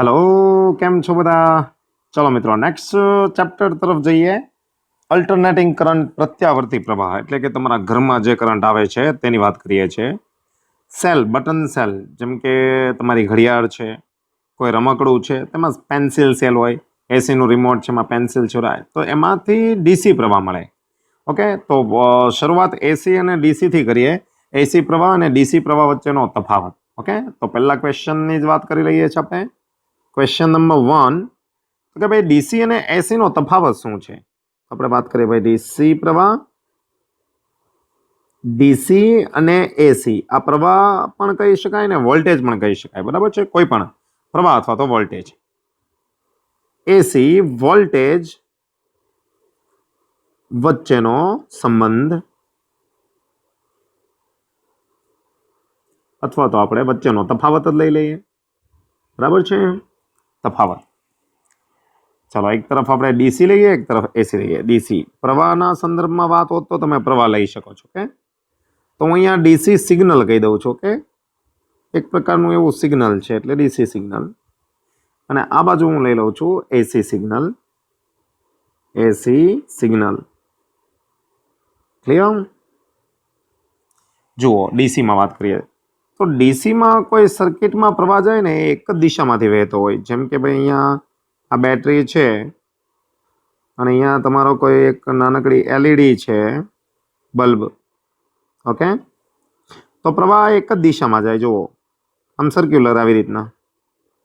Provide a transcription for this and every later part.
Hello केम छो बधा। चलो मित्रों नेक्स्ट चैप्टर तरफ जईए। अल्टरनेटिंग करंट प्रत्यावर्ती प्रवाह એટલે કે તમારા ઘરમાં જે કરંટ આવે છે તેની વાત કરીએ છીએ। સેલ બટન સેલ જેમ કે તમારી ઘડિયાળ છે, કોઈ રમકડું છે, તેમાં પેન્સિલ સેલ હોય, એસી નું રિમોટ છે, એમાં પેન્સિલ છોરાય તો એમાંથી ડીસી પ્રવાહ મળે। ઓકે, તો શરૂઆત એસી અને ડીસી થી કરીએ। એસી પ્રવાહ અને ડીસી પ્રવાહ વચ્ચેનો તફાવત। ઓકે, તો પહેલા ક્વેશ્ચનની જ વાત કરી લઈએ છીએ આપણે। क्वेश्चन नंबर 1 तो कि भाई डीसी અને એસી નો તફાવત શું છે। આપણે વાત કરીએ ભાઈ ડીસી પ્રવાહ, ડીસી અને એસી આ પ્રવાહ પણ કહી શકાય ને વોલ્ટેજ પણ કહી શકાય, બરાબર છે। કોઈ પણ પ્રવાહ અથવા તો વોલ્ટેજ। એસી વોલ્ટેજ વચ્ચેનો સંબંધ અથવા તો આપણે વચ્ચેનો તફાવત જ લઈ લઈએ, બરાબર છે। તફાવત। चलो एक तरफ આપણે ડીસી લઈએ, એક તરફ એસી લઈએ। ડીસી પ્રવાહના સંદર્ભમાં વાત હોત તો તમે પ્રવાહ લઈ શકો છો। કે તો હું અહીંયા ડીસી સિગ્નલ કહી દઉં છું કે એક પ્રકારનું એવું સિગ્નલ છે એટલે ડીસી સિગ્નલ, અને આ બાજુ હું લઈ લઉં છું એસી સિગ્નલ। એસી સિગ્નલ ક્લિયર। જુઓ ડીસીમાં વાત કરીએ તો ડીસીમાં કોઈ સર્કિટમાં પ્રવાહ જાય ને એક જ દિશામાંથી વહેતો હોય। જેમ કે ભાઈ અહીંયા આ બેટરી છે અને અહીંયા તમારો કોઈ એક નાનકડી એલઈડી છે બલ્બ। ઓકે, તો પ્રવાહ એક જ દિશામાં જાય। જુઓ આમ સર્ક્યુલર આવી રીતના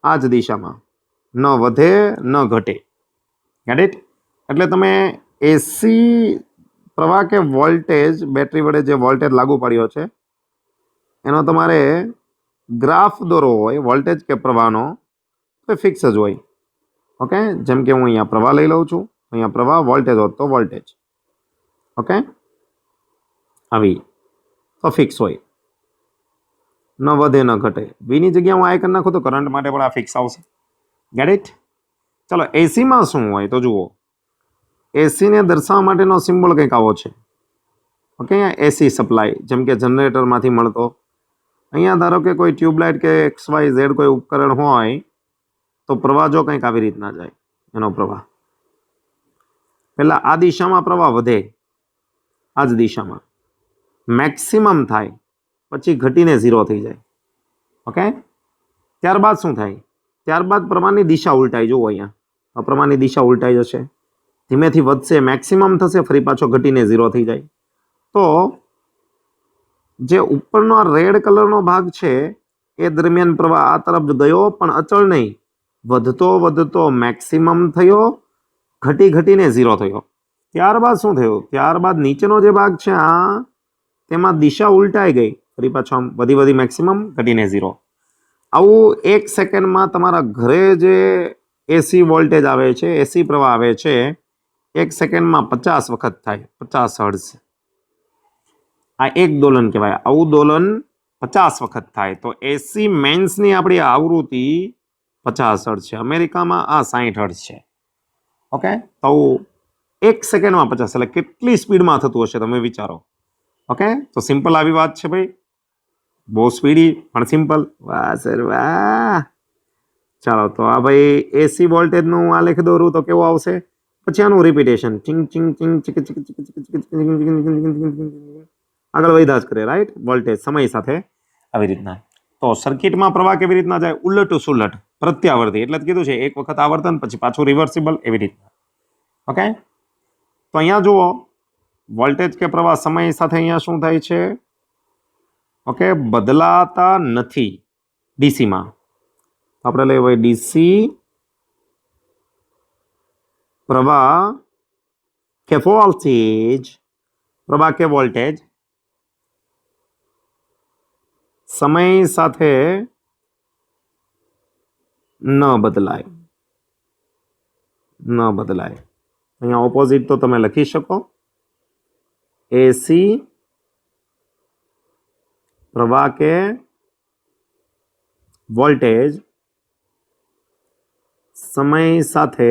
આ જ દિશામાં, ન વધે ન ઘટે। Get it. એટલે તમે એસી પ્રવાહ કે વોલ્ટેજ બેટરી વડે જે વોલ્ટેજ લાગુ પડ્યો છે એનો તમારે ગ્રાફ દોરવો હોય વોલ્ટેજ કે પ્રવાહનો તો ફિક્સ જ હોય। ઓકે, જેમ કે હું અહીંયા પ્રવાહ લઈ લઉં છું, અહીંયા પ્રવાહ, વોલ્ટેજ હોત તો વોલ્ટેજ। ઓકે, આવી તો ફિક્સ હોય, ન વધે ન ઘટે। વીની જગ્યાએ હું આ કરી નાખું તો કરંટ માટે પણ આ ફિક્સ આવશે। Get it. ચલો એસીમાં શું હોય તો જુઓ, એસીને દર્શાવવા માટેનો સિમ્બોલ કંઈક આવો છે। ઓકે, એસી સપ્લાય જેમ કે જનરેટરમાંથી મળતો। અહીંયા ધારો કે કોઈ ટ્યુબલાઇટ કે એક્સ વાય ઝેડ કોઈ ઉપકરણ હોય તો પ્રવાહ જો કંઈક આવી રીતના જાય, એનો પ્રવાહ પહેલા આ દિશામાં પ્રવાહ વધે, આ જ દિશામાં મેક્સિમમ થાય, પછી ઘટીને ઝીરો થઈ જાય। ઓકે, ત્યારબાદ શું થાય, ત્યારબાદ પ્રવાહની દિશા ઉલટાઈ। જુઓ અહીંયા પ્રવાહની દિશા ઉલટાઈ જશે, ધીમેથી વધશે, મેક્સિમમ થશે, ફરી પાછો ઘટીને ઝીરો થઈ જાય। તો જે ઉપરનો રેડ કલરનો ભાગ છે એ દરમિયાન પ્રવાહ આ તરફ ગયો પણ અચળ નહીં, વધતો વધતો મેક્સિમમ થયો, ઘટી ઘટીને ઝીરો થયો। ત્યારબાદ શું થયું, ત્યારબાદ નીચેનો જે ભાગ છે આ તેમાં દિશા ઉલટાઈ ગઈ, ફરી પાછો આમ વધી વધી મેક્સિમમ, ઘટીને ઝીરો। આવું એક સેકન્ડમાં તમારા ઘરે જે એસી વોલ્ટેજ આવે છે, એસી પ્રવાહ આવે છે, એક સેકન્ડમાં 50 વખત થાય, 50 હર્ટ્ઝ। આ એક દોલન કહેવાય। આવું દોલન 50 વખત થાય તો એસી મેન્સની આપણી આવૃત્તિ 50 હર્ટ્ઝ છે। અમેરિકામાં આ 60 હર્ટ્ઝ છે। ઓકે, તો એક સેકન્ડમાં 50 એટલે કેટલી સ્પીડમાં થતું હશે તમે વિચારો। ઓકે, તો સિમ્પલ આવી વાત છે ભાઈ, બહુ સ્પીડી પણ સિમ્પલ। વાહ સર વાહ। ચાલો તો આ ભાઈ એસી વોલ્ટેજનું આ લેખ દોરું તો કેવું આવશે, પછી આનું રિપીટેશન ચિંગ ચિંગ ચિંગ ચિક ચિક ચિક આગળ વધ્યા જ કરે, રાઈટ। વોલ્ટેજ સમય સાથે આવી રીતના। તો સર્કિટમાં પ્રવાહ કેવી રીતના જાય, ઉલટ સુલટ પ્રત્યાવર્તી, એટલે જ કીધું છે એક વખત આવર્તન પછી પાછું રિવર્સિબલ એવી રીતના। ઓકે, તો અહીંયા જુઓ વોલ્ટેજ કે પ્રવાહ સમય સાથે અહીંયા શું થાય છે, ઓકે, બદલાતા નથી ડીસીમાં। આપણે લઈએ ભાઈ ડીસી પ્રવાહ કે વોલ્ટેજ, પ્રવાહ કે વોલ્ટેજ સમય સાથે ન બદલાય, ન બદલાય। અહીંયા ઓપોઝિટ તો તમે લખી શકો, એસી પ્રવાહ કે વોલ્ટેજ સમય સાથે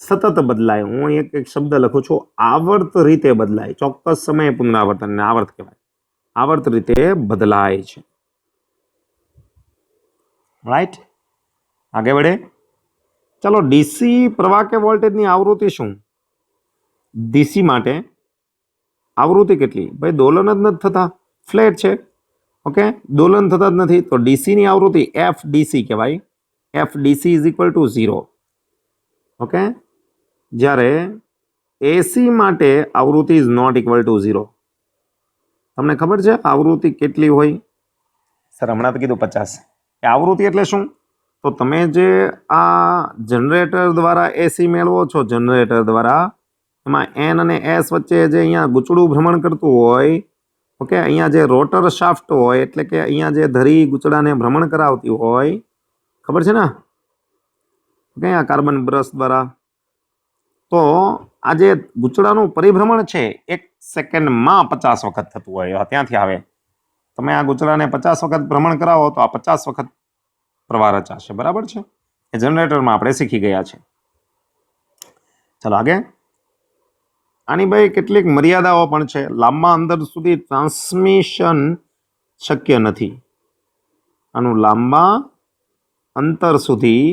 સતત બદલાય। હું એક શબ્દ લખું છું, આવર્ત રીતે બદલાય। ચોક્કસ સમયે પુનરાવર્તન આવર્ત કહેવાય, આવર્ત રીતે બદલાય છે। રાઈટ, આગે बढ़े. ચલો ડીસી પ્રવાહ કે વોલ્ટેજની આવૃત્તિ શું? ડીસી માટે આવૃત્તિ કેટલી? ભાઈ દોલન જ નથી થતા, ફ્લેટ છે. ઓકે, દોલન થતા જ નથી તો ડીસીની આવૃત્તિ એફ ડીસી કહેવાય. F DC is equal two 0. Okay, જ્યારે એસી માટે આવૃત્તિ ઇઝ નોટ ઇક્વલ ટુ 0. તમને ખબર છે આવૃત્તિ કેટલી હોય? સર હમણાં તો કીધું 50. એ આવૃત્તિ એટલે શું? તો તમે જે આ જનરેટર દ્વારા એસી મેળવો છો, જનરેટર દ્વારા, એમાં એન અને એસ વચ્ચે જે અહીંયા ગૂંચળું ભ્રમણ કરતું હોય, ઓકે, અહીંયા જે રોટર શાફ્ટ હોય, એટલે કે અહીંયા જે ધરી ગૂંચળાને ભ્રમણ કરાવતી હોય, ખબર છે ને, ઓકે, આ કાર્બન બ્રશ દ્વારા, તો આ જે ગૂંચળાનું પરિભ્રમણ છે 1 સેકન્ડમાં 50 વખત થતું હોય. ત્યાંથી આવે, તમે આ ગૂંચળાને 50 વખત ભ્રમણ કરાવો તો આ 50 વખત પ્રવાહ રચાશે. બરાબર છે, એ જનરેટરમાં આપણે શીખી ગયા છે. ચાલો આગે. આની ભાઈ કેટલીક મર્યાદાઓ પણ છે. લાંબા અંતર સુધી ટ્રાન્સમિશન શક્ય નથી. આનું લાંબા અંતર સુધી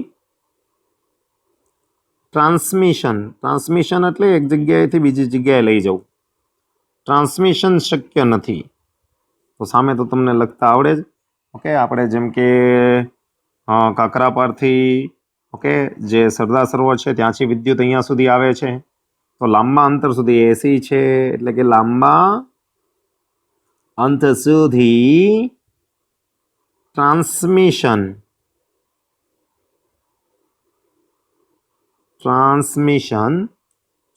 ટ્રાન્સમિશન એટલે એક જગ્યાએથી બીજી જગ્યાએ લઈ જવું. ટ્રાન્સમિશન શક્ય નથી. તો સામે તો તમને લખતા આવડે જ. ઓકે, આપણે જેમ કે કાકરાપારથી, ઓકે, જે સરદાર સરોવર છે ત્યાંથી વિદ્યુત અહીંયા સુધી આવે છે. તો લાંબા અંતર સુધી એસી છે, એટલે કે લાંબા અંતર સુધી ટ્રાન્સમિશન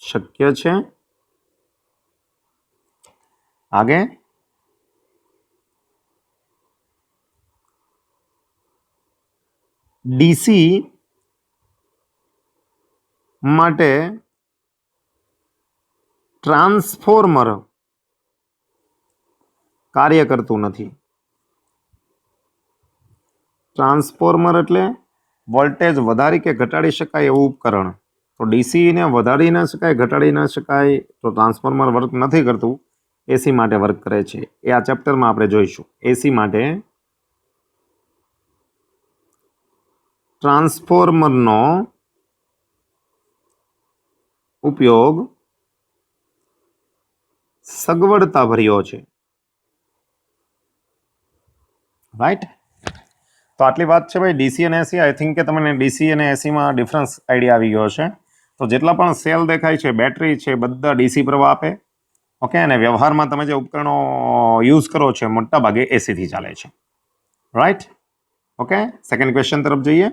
શક્ય છે. આગે ડીસી માટે ટ્રાન્સફોર્મર કાર્ય કરતું નથી. ટ્રાન્સફોર્મર એટલે વોલ્ટેજ વધારી કે ઘટાડી શકાય એવું ઉપકરણ. તો ડીસીને વધારી ન શકાય, ઘટાડી ન શકાય, તો ટ્રાન્સફોર્મર વર્ક નથી કરતું. એસી માટે વર્ક કરે છે. એ આ ચેપ્ટરમાં આપણે જોઈશું. એસી માટે ટ્રાન્સફોર્મરનો ઉપયોગ સગવડતા ભર્યો છે. રાઈટ, તો આટલી વાત છે ભાઈ ડીસી અને એસી. આઈ થિંક કે તમને ડીસી અને એસીમાં ડિફરન્સ આઈડિયા આવી ગયો છે. તો જેટલા પણ સેલ દેખાય છે, બેટરી છે, બધા ડીસી પ્રવાહ આપે. ઓકે, અને વ્યવહારમાં તમે જે ઉપકરણો યુઝ કરો છો મોટા ભાગે એસીથી ચાલે છે. રાઈટ, ઓકે, સેકન્ડ ક્વેશ્ચન તરફ જઈએ.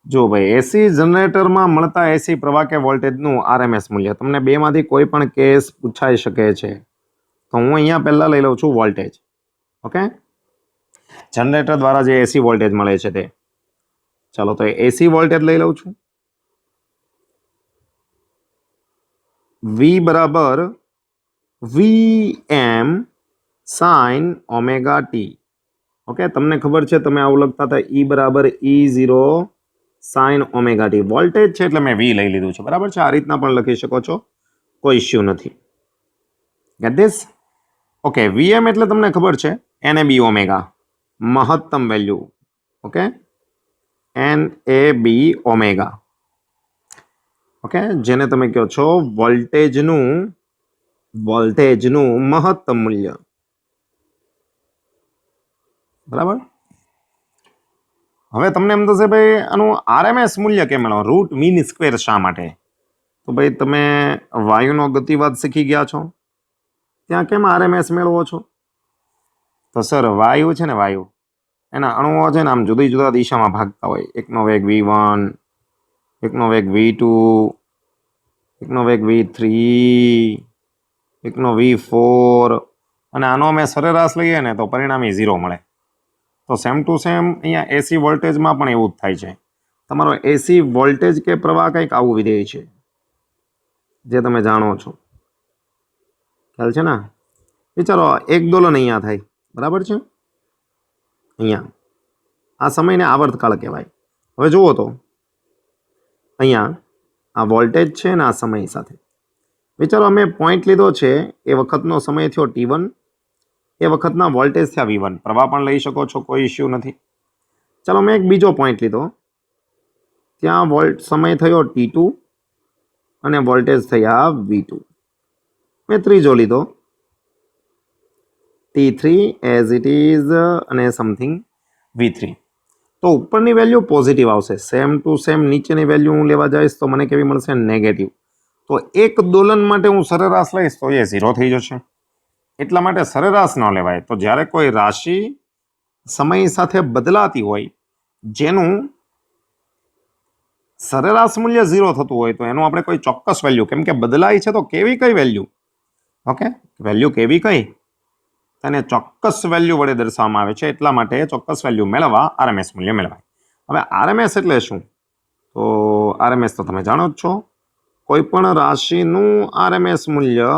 જો ભાઈ એસી જનરેટરમાં મળતા એસી પ્રવાહ કે વોલ્ટેજનું આરએમએસ મૂલ્ય. તમને બેમાંથી કોઈ પણ કેસ પૂછાઈ શકે છે. તો હું અહીંયા પહેલા લઈ લઉં છું વોલ્ટેજ. ઓકે, જનરેટર દ્વારા જે એસી વોલ્ટેજ મળે છે તે. ચાલો તો એસી વોલ્ટેજ લઈ લઉં છું. વી બરાબર VM sine omega T. Okay, તમને ખબર છે તમે આવું લખતા હતા E બરાબર E0 sine omega T. Voltage છે એટલે મેં વી લઈ લીધું છે. બરાબર છે, આ રીતના પણ લખી શકો છો, કોઈ ઇશ્યુ નથી. Gate this? ઓકે, VM એટલે તમને ખબર છે NAB ઓમેગા, મહત્તમ value. Okay, NAB omega. Okay, જેને તમે કહો છો વોલ્ટેજનું મહત્તમ મૂલ્ય. બરાબર. હવે તમને એમ થશે ભાઈ આનું આરએમએસ મૂલ્ય કેમ મળે, રૂટ મીન સ્ક્વેર શા માટે? તો ભાઈ તમે વાયુનો ગતિવાદ શીખી ગયા છો, ત્યાં કેમ આરએમએસ મેળવો છો? તો સર વાયુ છે ને, વાયુ એના અણુઓ છે ને આમ જુદી જુદા દિશામાં ભાગતા હોય. એકનો વેગ V1, એકનો વેગ V2, એકનો વેગ V3, એકનો V4, અને આનો અમે સરેરાશ લઈએ ને તો પરિણામી 0 મળે. તો સેમ ટુ સેમ અહીંયા એસી વોલ્ટેજમાં પણ એવું જ થાય છે. તમારો એસી વોલ્ટેજ કે પ્રવાહ કંઈક આવું વિધેય છે, જે તમે જાણો છો. ખ્યાલ છે ને? વિચારો, એક દોલન અહીંયા થાય, બરાબર છે, અહીંયા આ સમયને આવર્તકાળ કહેવાય. હવે જુઓ તો અહીંયા આ વોલ્ટેજ છે ને આ સમય સાથે. વિચારો અમે પોઈન્ટ લીધો છે, એ વખતનો સમય થયો T1, એ વખતના વોલ્ટેજ થયા V1, પ્રવાહ પણ લઈ શકો છો, કોઈ ઇશ્યુ નથી. ચાલો મેં એક બીજો પોઈન્ટ લીધો, ત્યાં સમય થયો T2 અને વોલ્ટેજ થયા V2. મેં ત્રીજો લીધો T3 એઝ ઇટ ઇઝ અને સમથિંગ V3. તો ઉપરની વેલ્યુ પોઝિટિવ આવશે, સેમ ટુ સેમ નીચેની વેલ્યુ હું લેવા જઈશ તો મને કેવી મળશે? નેગેટિવ. તો એક દોલન માટે હું સરેરાશ લઈશ તો એ 0 થઈ જશે. એટલા માટે સરેરાશ ન લેવાય. તો જ્યારે કોઈ રાશિ સમય સાથે બદલાતી હોય, જેનું સરેરાશ મૂલ્ય 0 થતું હોય, તો એનું આપણે કોઈ ચોક્કસ વેલ્યુ, કેમ કે બદલાય છે તો કેવી કઈ વેલ્યુ, ઓકે, વેલ્યુ કેવી કઈ, તેને ચોક્કસ વેલ્યુ વડે દર્શાવવામાં આવે છે. એટલા માટે ચોક્કસ વેલ્યુ મેળવવા આરએમએસ મૂલ્ય મેળવાય. હવે આરએમએસ એટલે શું? તો આરએમએસ તો તમે જાણો જ છો, કોઈ પણ રાશિનું આરએમએસ મૂલ્ય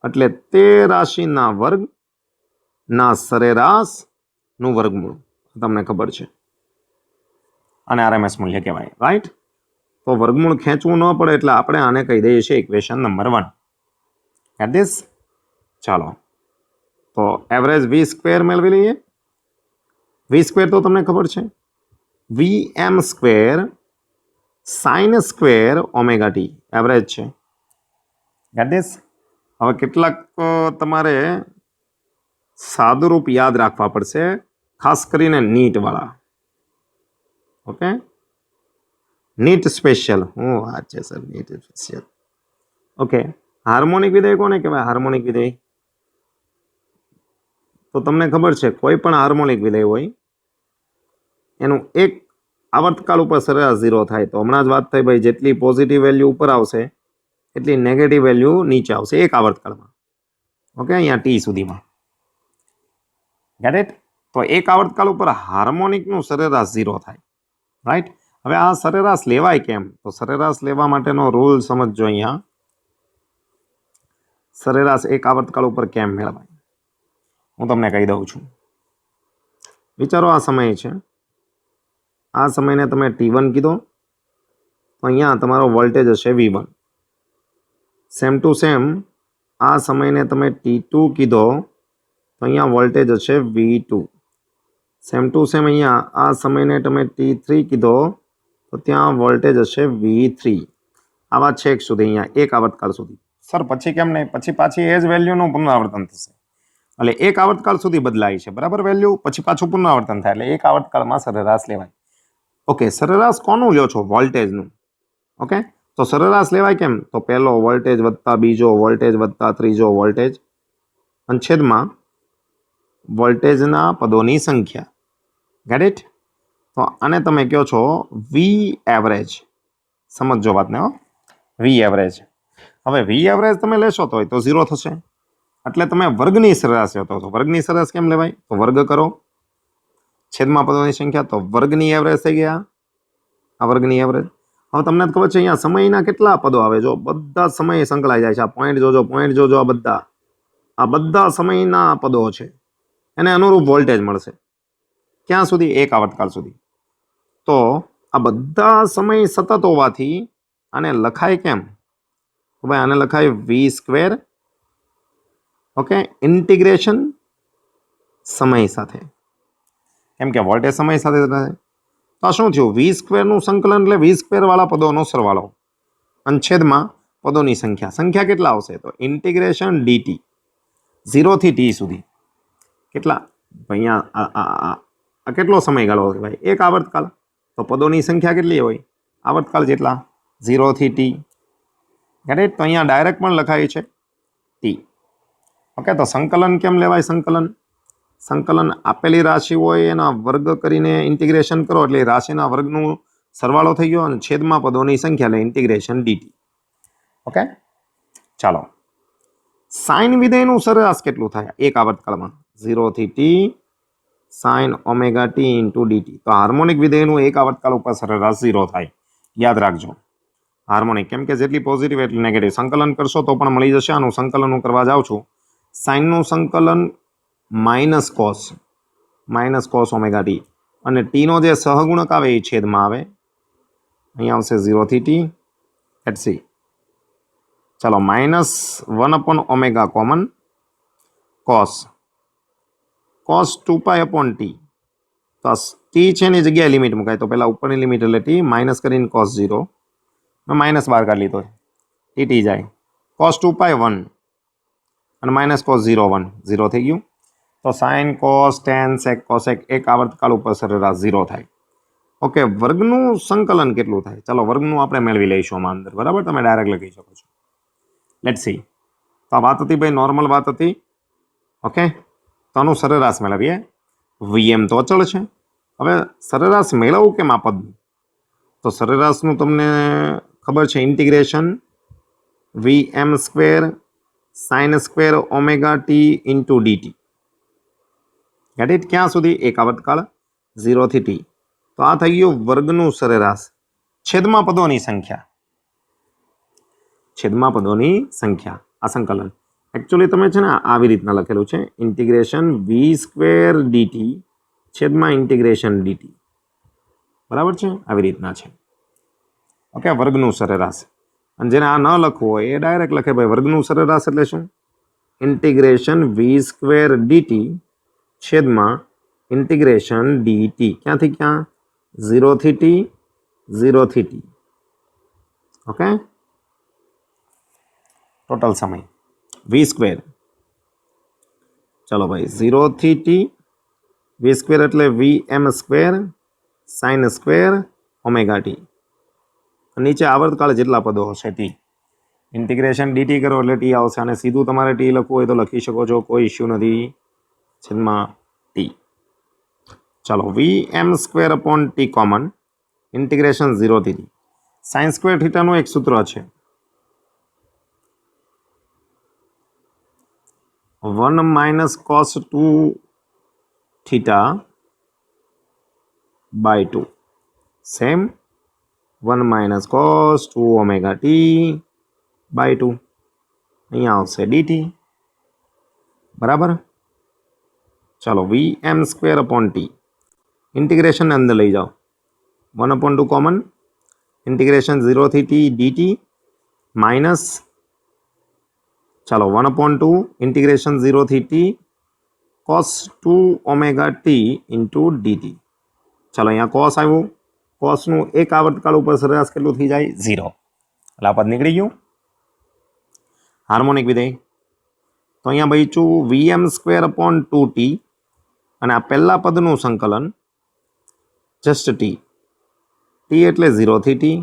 એટલે તે રાશિના વર્ગના સરેરાશનું વર્ગમૂળ. તમને ખબર છે, અને આરએમએસ મૂલ્ય કહેવાય, રાઈટ? તો વર્ગમૂળ ખેંચવું ન પડે એટલે આપણે આને કહી દઈએ છીએ ઇક્વેશન નંબર 1. એટ ધીસ ચાલો, તો એવરેજ V² મેળવી લઈએ. V² તો તમને ખબર છે, Vm² sin² omega T average છે. Get this? હવે કેટલાક તમારે સાદુરૂપ યાદ રાખવા પડશે, ખાસ કરીને નીટ વાળા. ઓકે, નીટ સ્પેશિયલ, હું વાત છે sir, NEET special. Okay, harmonic વિધેય કોને કહેવાય? હાર્મોનિક વિધેય તો તમને ખબર છે, કોઈ પણ હાર્મોનિક વિધેય હોય એનું એક આવર્તકાળ ઉપર સરેરાશ 0 થાય. તો હમણાં જ વાત થઈ ભાઈ, જેટલી પોઝિટિવ વેલ્યુ ઉપર આવશે એટલી નેગેટિવ વેલ્યુ નીચે આવશે એક આવર્તકાળમાં. ઓકે, અહીંયા T સુધીમાં. Get it? તો એક આવર્તકાળ ઉપર હાર્મોનિકનું સરેરાશ 0 થાય, રાઈટ? હવે આ સરેરાશ લેવાય કેમ? તો સરેરાશ લેવા માટેનો રૂલ સમજજો. અહીંયા સરેરાશ એક આવર્તકાળ ઉપર કેમ મેળવાય હું તમને કહી દઉં છું. વિચારો, આ સમય છે, આ સમયને તમે T1 કીધો, તો અહીંયા તમારો વોલ્ટેજ હશે V1. સેમ ટુ સેમ આ સમયને તમે T2 કીધો, તો અહીંયા વોલ્ટેજ હશે V2. સેમ ટુ સેમ અહીંયા આ સમયને તમે T3 કીધો, તો ત્યાં વોલ્ટેજ હશે V3. આવા છેક સુધી, અહીંયા એક આવર્તકાળ સુધી. સર પછી કેમ નહીં? પછી પાછી એ જ વેલ્યુનું પુનરાવર્તન થશે. એટલે એક આવર્તકાળ સુધી બદલાય છે, બરાબર? વેલ્યુ પછી પાછું પુનરાવર્તન થાય, એટલે એક આવર્તકાળમાં સરેરાશ લેવાય. ઓકે, સરેરાશ કોનું લ્યો છો? વોલ્ટેજનું. ઓકે, તો સરેરાશ લેવાય કેમ? તો પહેલો વોલ્ટેજ વત્તા બીજો વોલ્ટેજ વત્તા ત્રીજો વોલ્ટેજ, અને છેદમાં વોલ્ટેજના પદોની સંખ્યા. Get it? તો આને તમે કહો છો વી એવરેજ. સમજો વાતને, હો, વી એવરેજ. હવે વી એવરેજ તમે લેશો તો 0 થશે, એટલે તમે વર્ગની સરેરાશ લેતો છો. વર્ગની સરેરાશ કેમ લેવાય? તો વર્ગ કરો, છેદમાં પદોની સંખ્યા, તો વર્ગની એવરેજ થઈ ગયા, આ વર્ગની એવરેજ. હવે તમને ખબર છે અહીંયા સમયના કેટલા પદો આવે? જો બધા સમય સંકળાઈ જાય છે. આ પોઈન્ટ જોજો, આ બધા સમયના પદો છે, એને અનુરૂપ વોલ્ટેજ મળશે. ક્યાં સુધી? એક આવર્તકાળ સુધી. તો આ બધા સમય સતત હોવાથી આને લખાય કેમ? તો ભાઈ આને લખાય V², ઓકે, ઇન્ટિગ્રેશન સમય સાથે, કેમ કે વોલ્ટેજ સમય સાથે થાય. તો આ શું થયું? V² નું સંકલન એટલે V² વાળા પદોનો સરવાળો, અને છેદમાં પદોની સંખ્યા. સંખ્યા કેટલા આવશે? તો ઇન્ટિગ્રેશન dt 0 થી T સુધી. કેટલા? અહીંયા આ કેટલો સમયગાળો હોય ભાઈ? એક આવર્તકાળ. તો પદોની સંખ્યા કેટલી હોય? આવર્તકાળ જેટલા, 0 થી T. Get it? તો અહીંયા ડાયરેક્ટ પણ લખાય છે T. ઓકે, તો સંકલન કેમ લેવાય? સંકલન આપેલી રાશિ હોય એના વર્ગ કરીને ઇન્ટિગ્રેશન કરો, એટલે રાશિના વર્ગનું સરવાળો થઈ ગયો, અને છેદમાં પદોની સંખ્યા, એટલે ઇન્ટિગ્રેશન dt. ઓકે, ચાલો, સાઇન વિધેયનું સરેરાશ કેટલું થાય એક આવર્તકાળમાં? 0 થી T sin omega t into dt. તો હાર્મોનિક વિધેયનું એક આવર્તકાળ ઉપર સરેરાશ 0 થાય. યાદ રાખજો, હાર્મોનિક, કેમ કે જેટલી પોઝિટિવ એટલી નેગેટિવ. સંકલન કરશો તો પણ મળી જશે. આનું સંકલન હું કરવા જાઉં છું. સાઇનનું સંકલન માઇનસ કોસ ઓમેગા ટી, અને ટીનો જે સહગુણક આવે એ છેદમાં આવે. અહીંયા આવશે 0 થી T એટ સી. ચાલો, -1/ω common, cos cos 2 pi upon T तो टी है ની જગ્યાએ લિમિટ મુકાય તો પહેલા ઉપરની લિમિટ એટલે ટી માઇનસ કરીને cos 0 મેં માઇનસ બહાર કાઢી લીધો ટી ટી જાય cos 2 પાઈ 1 અને માઇનસ cos 0 1 0 થઈ ગયું તો sin cos tan sec cosec એક આવર્તકાળ ઉપર સરેરાશ 0 થાય ઓકે વર્ગનું સંકલન કેટલું થાય ચાલો વર્ગનું આપણે મેળવી લઈશું આમાં અંદર બરાબર તમે ડાયરેક્ટ લખી શકો છો લેટ્સ સી તો આ વાત હતી ભાઈ નોર્મલ વાત હતી ઓકે તો આનું સરેરાશ મેળવીએ વીએમ તો અચળ છે હવે સરેરાશ મેળવવું કેમ આ પદનું તો સરેરાશનું તમને ખબર છે integration VM square sine square omega T into DT get it ક્યાં સુધી એક આવર્તકાળ 0 થી ટી તો આ થઈ ગયું વર્ગનું સરેરાશ છેદમાં પદોની સંખ્યા આ સંકલન એકચ્યુઅલી તમે છે ને આવી રીતના લખેલું છે ઇન્ટિગ્રેશન વી સ્ક્વેર ડીટી છેદમાં ઇન્ટિગ્રેશન ડીટી બરાબર છે આવી રીતના છે ઓકે વર્ગનું સરેરાશ અને જેને આ ન લખવું હોય એ ડાયરેક્ટ લખે ભાઈ વર્ગનું સરેરાશ એટલે શું ઇન્ટિગ્રેશન વી સ્ક્વેર ડીટી છેદમાં ઇન્ટિગ્રેશન ડીટી ક્યાંથી ક્યાં 0 થી ટી 0 થી ટી ઓકે ટોટલ સમય વી સ્ક્વેર ચલો ભાઈ 0 થી ટી વી સ્ક્વેર એટલે V M square sine square omega T નીચે આવર્તકાળ જેટલા પદો હશે ટી ઇન્ટિગ્રેશન ડીટી કરો એટલે ટી આવશે અને સીધું તમારે ટી લખવું હોય તો લખી શકો છો કોઈ ઇશ્યુ નથી છેદમાં ટી ચાલો V M square upon T common integration 0 થી ટી સાઇન સ્ક્વેર થીટાનું એક સૂત્ર છે 1 minus cos 2 theta by 2 same 1 minus cos 2 omega T by 2 અહીંયા આવશે ડીટી બરાબર ચાલો V M square upon T integration અંદર લઈ જાઓ 1 અપોન 2 કોમન ઇન્ટિગ્રેશન 0 થી ટી ડીટી માઇનસ ચાલો 1 અપોન 2 ઇન્ટિગ્રેશન 0 થી T cos 2 omega T into DT ચાલો અહીંયા કોસ આવ્યું કોસનું એક આવર્તકાળ ઉપર સરેરાશ કેટલું થઈ જાય 0 એટલે આ પદ નીકળી ગયું હાર્મોનિક વિધેય તો અહીંયા બચ્યું વીએમ સ્ક્વેર અપોન 2t અને આ પહેલા પદનું સંકલન જસ્ટ ટી એટલે 0 થી ટી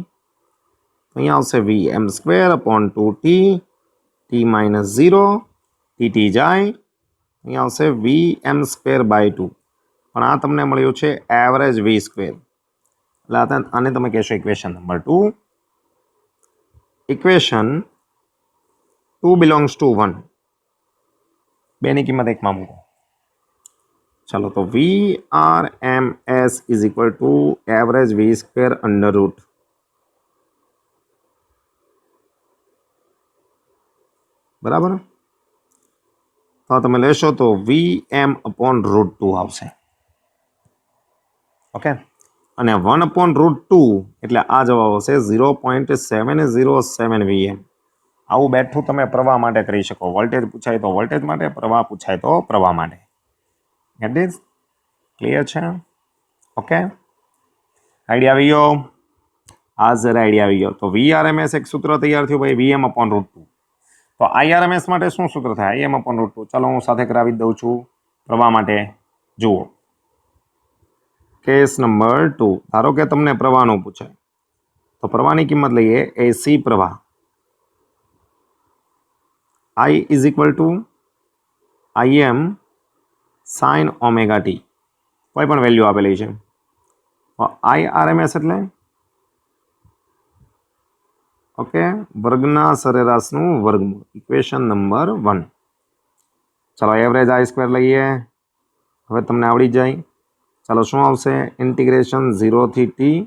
અહીંયા આવશે VM square upon 2t T minus 0 T જાય અહીંયા આવશે વીએમ સ્ક્વેર બાય 2 પણ આ તમને મળ્યું છે એવરેજ વી સ્ક્વેર એટલે આને તમે કહેશો equation number 2 equation 2 belongs to 1 બેની કિંમત એકમાં મૂકો ચાલો તો V R M S is equal to average V square under root બરાબર તો તમે લેશો તો વી એમ અપોન રૂટ 2 આવશે ઓકે અને 1 અપોન રૂટ 2 એટલે આ જવાબ આવશે 0.707 વીએમ આવું બેઠું તમે પ્રવાહ માટે કરી શકો વોલ્ટેજ પૂછાય તો વોલ્ટેજ માટે પ્રવાહ પૂછાય તો પ્રવાહ માટે ગેટ ઇટ ક્લિયર છે ઓકે આઈડિયા આવી ગયો આ જરા આઈડિયા આવી ગયો તો વીઆરએમએસ એક સૂત્ર તૈયાર થયું ભાઈ વીએમ અપોન રૂટ 2 તો આઈઆરએમએસ માટે શું સૂત્ર થાય આઈએમ અપોન રૂટ 2 ચાલો હું સાથે કરાવી દઉં છું પ્રવાહ માટે જુઓ કેસ નંબર 2 ધારો કે તમને પ્રવાહનું પૂછાય તો પ્રવાહની કિંમત લઈએ એસી પ્રવાહ I is equal to IM sin omega T કોઈ પણ વેલ્યુ આપેલી છે IRMS એટલે ઓકે વર્ગના સરેરાશનું વર્ગમૂળ ઇક્વેશન નંબર 1 ચાલો એવરેજ આઈ સ્ક્વેર લઈએ હવે તમને આવડી જાય ચાલો શું આવશે ઇન્ટિગ્રેશન 0 થી ટી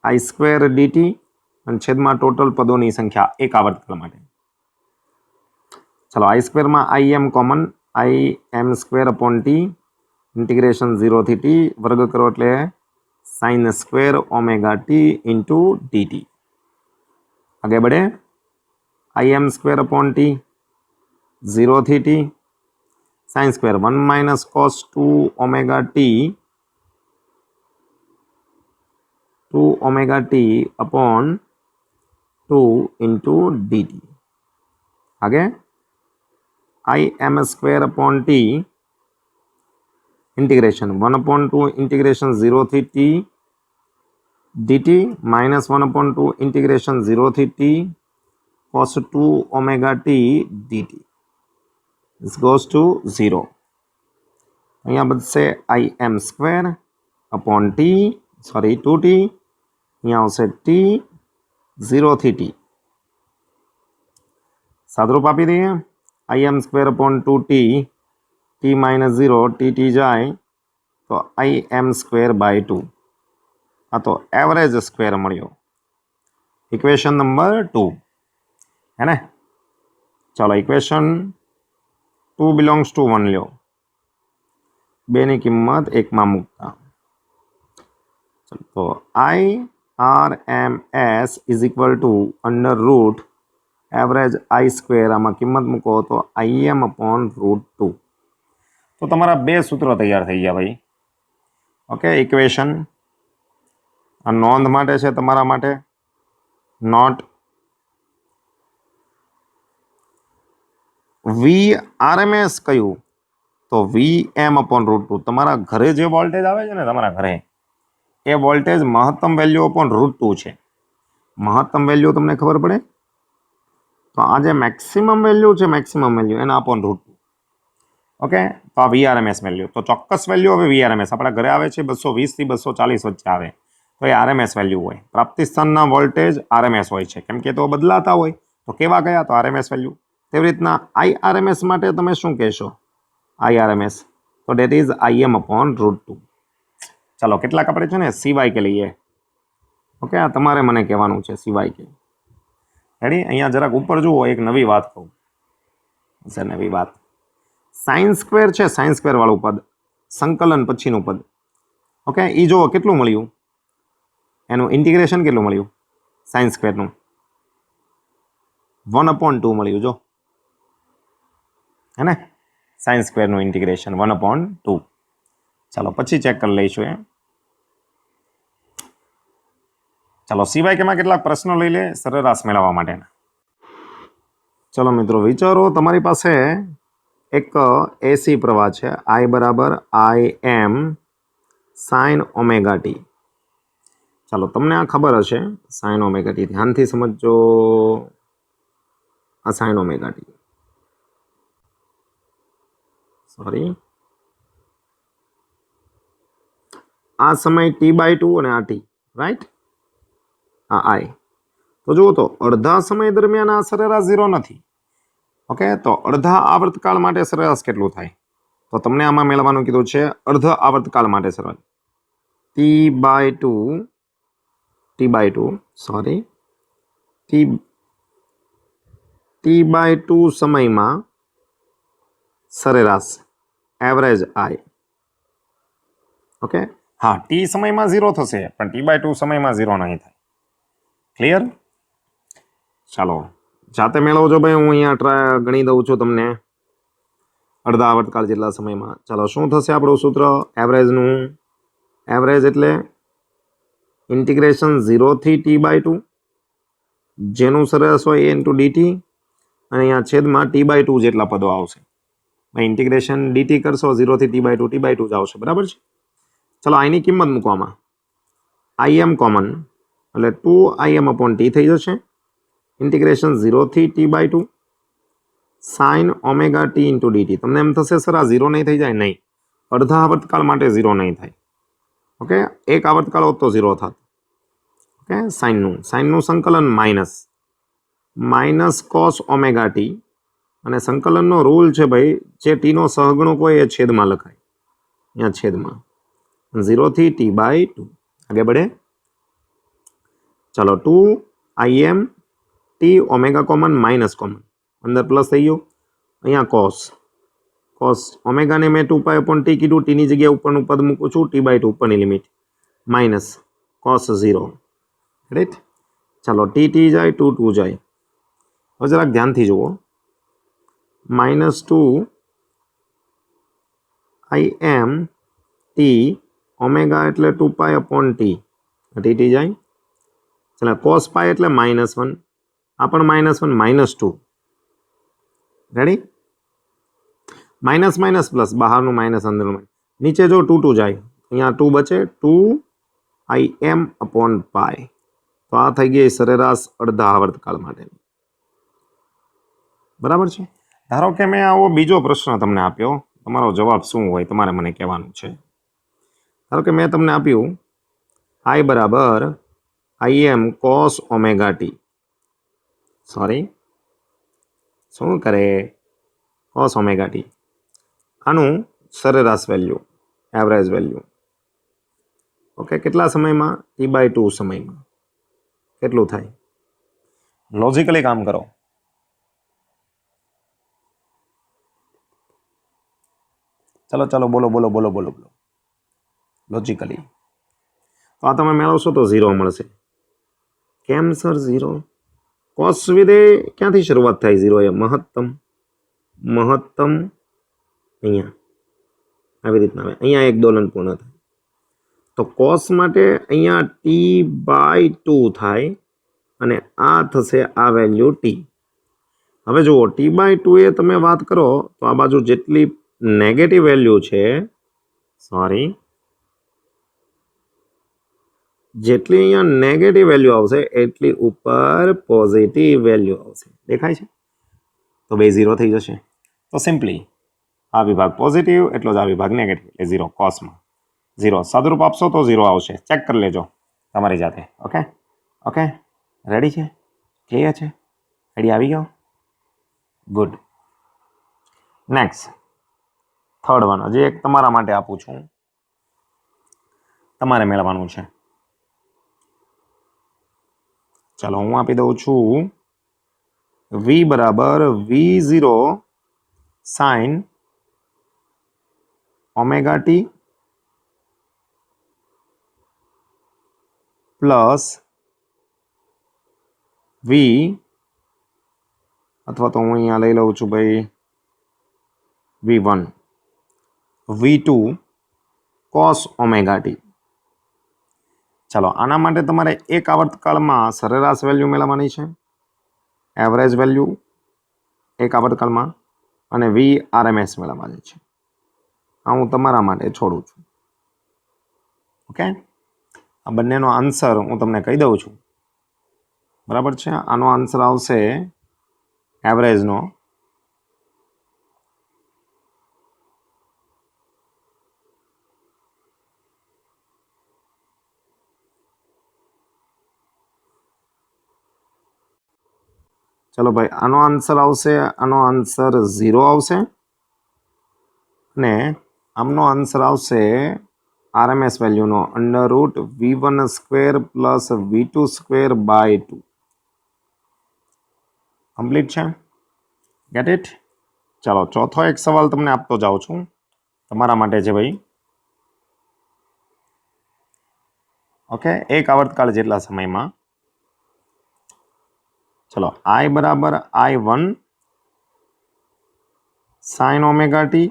આઈ સ્ક્વેર ડીટી અને છેદમાં ટોટલ પદોની સંખ્યા એક આવર્તકાળ માટે चलो आई स्क्वेर में I M common I M square upon T integration 0 थी टी वर्ग करो एटले sine square omega T into D T आगे बढ़े I M square upon T 0 थी T sine square 1 minus cos 2 omega T upon 2 into D T. आगे I M square upon T integration 1/2 integration 0 थी T D T minus 1/2 integration 0 थी T cos 2 omega t dt. This goes to 0. અહીંયા બનશે i m square upon T sorry 2t અહીંયા આવશે t 0 થી t સાદરૂપ આપી દઈએ i m square upon 2t t minus 0 tt જાય તો i m સ્ક્વેર બાય 2 આ તો એવરેજ સ્ક્વેર મળ્યો ઇક્વેશન નંબર 2 है ना। चलो इक्वेशन 2 बिलोंग्स टू 1 लो बेनी किंमत एक में मुकता तो I R M S is equal to under root average I square आमा किंमत मूको तो आई एम अपॉन रूट 2 तो तमारा बे सूत्र तैयार थी गया भाई। ओके इक्वेशन आ नोंध माटे छे तमारा माटे नॉट VRMS क्यू तो VM अपॉन रूट 2 तमारा घरे जो वोल्टेज आवे छे ने तमारा घरे ए वोल्टेज महत्तम वेल्यू अपॉन रूट 2 छे। महत्तम वेल्यू तमने खबर पड़े तो आज मैक्सिमम वेल्यू छे मैक्सिमम वेल्यू एना अपॉन रूट 2 ओके तो आ VRMS वेल्यू तो चौक्कस वेल्यू हवे VRMS अपना घरे आवे छे 220 થી 240 वच्चे आवे तो ये RMS वेल्यू होय प्राप्ति स्थानना वोल्टेज RMS होय छे केम के तो बदलाता होय तो केवा गया तो RMS वेल्यू तेवी रीतना IRMS माटे तमे शुं कहेशो IRMS तो that is IM upon root 2। चलो केटलाक आपणे छे ने CYK लईए ओके आ तमारे मने कहेवानुं छे CYK रेडी। अहींया जराक उपर जुओ एक नवी वात कहूं सर नवी वात साइन स्क्वेर छे साइन स्क्वेर वाळुं पद संकलन पछीनुं पद ओके ई जुओ केटलुं मळ्युं एनुं इंटीग्रेशन केटलुं मळ्युं साइन स्क्वेरनुं 1/2 मळ्युं जो है ना साइन स्क्वेर नो इंटीग्रेशन 1/2। चलो पछी चेक कर लईशुं चलो सीवाय के में केटलाक प्रश्नों लई ले सरेराश मेळववा माटेना। चलो मित्रों विचारो तमारी पासे एक एसी प्रवाह है आई बराबर I am sine omega T. चलो तमने आ खबर हशे साइन ओमेगा टी ध्यानथी समझो आ साइन ओमेगा टी सॉरी आ समय t/2 और आ t राइट आ आई तो जुओ तो अर्धा समय दरमियान आ सरेराश 0 नहीं ओके तो अर्धा आवर्तकाल माटे सरेराश केटलुं थाय तो तमने आमां मेळववानुं कीधुं छे अर्ध आवर्तकाल माटे सरेराश t/2 सॉरी t/2 समय में सरेराश एवरेज आई ओके हाँ टी समय में 0 थशे पण t/2 समय में 0 नहीं थाय क्लियर। चलो जाते मेळवजो भाई हूँ अहींया ट्राय गणी दऊं छुं तमने अर्धा आवर्तकाल जेटला समय में। चलो शुं थशे आपणुं सूत्र एवरेजनुं एवरेज एटले इंटीग्रेशन 0 थी t/2 जेनुं सरेराश होय a × dt અને અહીંયા છેદમાં t/2 જેટલા પદો આવશે इंटीग्रेशन dt करशो 0 થી t/2 ज आवशे बराबर छे। चलो आनी किंमत मूको आमां im कॉमन એટલે 2im अपॉन t थई जशे इंटीग्रेशन 0 થી t/2 sin omega t into dt तमने एम थशे सर आ 0 नहीं थई जाय नहीं अर्धा आवर्तकाल माटे 0 नहीं थाय ओके एक आवर्तकाल होत तो 0 थात ओके साइन नु संकलन माइनस कॉस ओमेगा टी અને સંકલનનો રૂલ છે ભાઈ જે ટીનો સહગુણક હોય એ છેદમાં લખાય અહીંયા છેદમાં 0 થી t/2 आगे बढ़े। चलो 2 im t omega common minus common अंदर प्लस थी गयो अहींया कॉस ओमेगा ने मैं 2 पाई अपॉन t कीधुं टीनी जग्याए उपरनुं पद मूकું છું t/2 ઉપરની लिमिट माइनस कॉस 0 राइट। चलो t जाए 2 जाए હવે જરાક ધ્યાનથી જુઓ -2 आई एम टी ओमेगा एटले 2 pi upon T T T जाए चलो cos पाई एटले -1 आ पण -1 -2 रेडी माइनस माइनस प्लस बहार माइनस अंदर नीचे जो 2 2 जाए अँ 2 बचे 2 आई एम अपॉन पाई तो आ थी गई सरेराश अर्धा आवर्तकाल माटेनी बराबर है। धारो कि मैं आवो बीजो प्रश्न तमने आप्यो तमारो जवाब शुं होय तमारे मने कहेवानुं छे। धारो कि मैं तमने आप्युं आई बराबर I am cos omega T sorry शुं करे cos ओमेगा टी आनु सरेराश वेल्यू एवरेज वेल्यू ओके केटला समय में T/2 समय में केटलुं थाय लॉजिकली काम करो चलो चलो बोलो बोलो बोलो बोलो बोलो लॉजिकली तो आ तमे मेळवशो तो 0 मळशे केम सर 0 cos विधेय क्यांथी शरूआत थाय 0 ए महत्तम महत्तम अहींया આવી રીતના આવે અહીંયા એક દોલન પૂર્ણ થાય તો cos માટે અહીંયા T/2 થાય અને આ થશે આ વેલ્યુ T હવે જુઓ T/2 એ તમે વાત કરો તો આ બાજુ જેટલી નેગેટિવ વેલ્યુ છે સોરી જેટલી અહીંયા નેગેટિવ વેલ્યુ આવશે એટલી ઉપર પોઝિટિવ વેલ્યુ આવશે દેખાય છે તો બે 0 થઈ જશે તો સિમ્પલી आ विभाग पॉजिटिव एटलो ज आ विभाग नेगेटिव એટલે 0 cos में 0 सादुरूप आपशो तो 0 आवशे चेक कर लेजो तमारी जाते ओके ओके रेडी छे क्लियर छे आइडिया आवी गयो गुड नेक्स्ट थर्ड वन हजी एक तमारा माटे आपू छूं तमारे मेळववानुं छे चलो हूँ आपी दऊं छूं v बराबर v0 sin omega T plus v अथवा तो हूँ अहींया लई लऊं छुं भाई v1 v2 cos omega T चलो आना माटे तमारे एक आवर्तकाल में सरेराश वेल्यू मेळववानी छे एवरेज वेल्यू एक आवर्तकाल में अने v RMS मेळववानी छे आ हूँ तमारा माटे छोड़ू छूं ओके आ बंनेनो आंसर हूँ तमने कही दऊं छूं बराबर छे आनो आंसर आवशे एवरेज नो चलो भाई आनो आंसर आवशे आनो आंसर 0 आवशे ने आमनो आंसर आवशे RMS वेल्यू नो under root v1 square plus v2 square by 2 complete है गेट इट। चलो चौथो एक सवाल तमने आपतो जाऊं छूं तमारा माटे छे भाई ओके एक आवर्तकाल जेटला समय में चलो I बराबर I1 sin omega T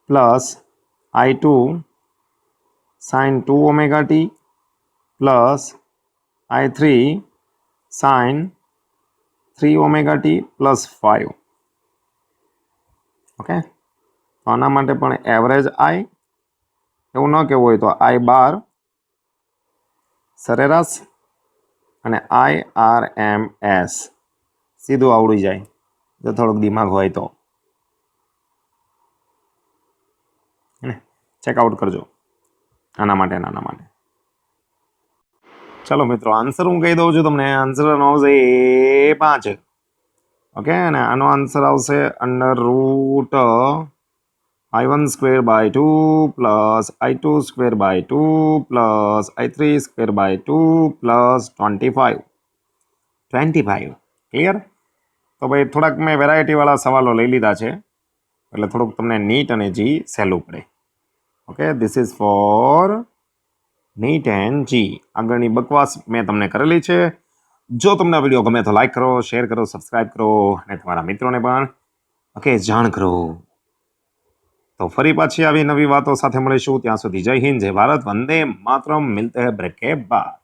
plus I2 sin 2 omega T plus I3 sin 3 omega T plus 5 okay तो आना माटे पण एवरेज I एवुं न कहेवुं होय तो I12 सरेराश अने IRMS सीधुं आवड़ी जाए जो थोड़ोक दिमाग होय तो चेकआउट करजो आना माटे नाना माटे। चलो मित्रों आंसर हूँ कही दऊं छुं तमने आंसर आवशे 5 ओके अने आनो आंसर आवशे under root I1 square by 2 plus I2 square by 2 plus I3 square by 2 plus 25 clear. तो भाई थोड़ाक मैं वेरायटी वाला सवालों लई लीधा छे एटले थोड़ुंक तमने नीट अने जी सहेलुं पड़े okay this is for NEET and जी आगळनी बकवास मैं तमने करेली छे। जो तमने आ विडियो गमे तो लाइक करो शेर करो सब्सक्राइब करो अने तमारा मित्रों ने पण ओके जाण करो। તો ફરી પાછી આવી નવી વાતો સાથે મળીશું. ત્યાં સુધી જય હિન્દ, જય ભારત, વંદે માતરમ. મિલતે હૈ બ્રેક કે બાદ.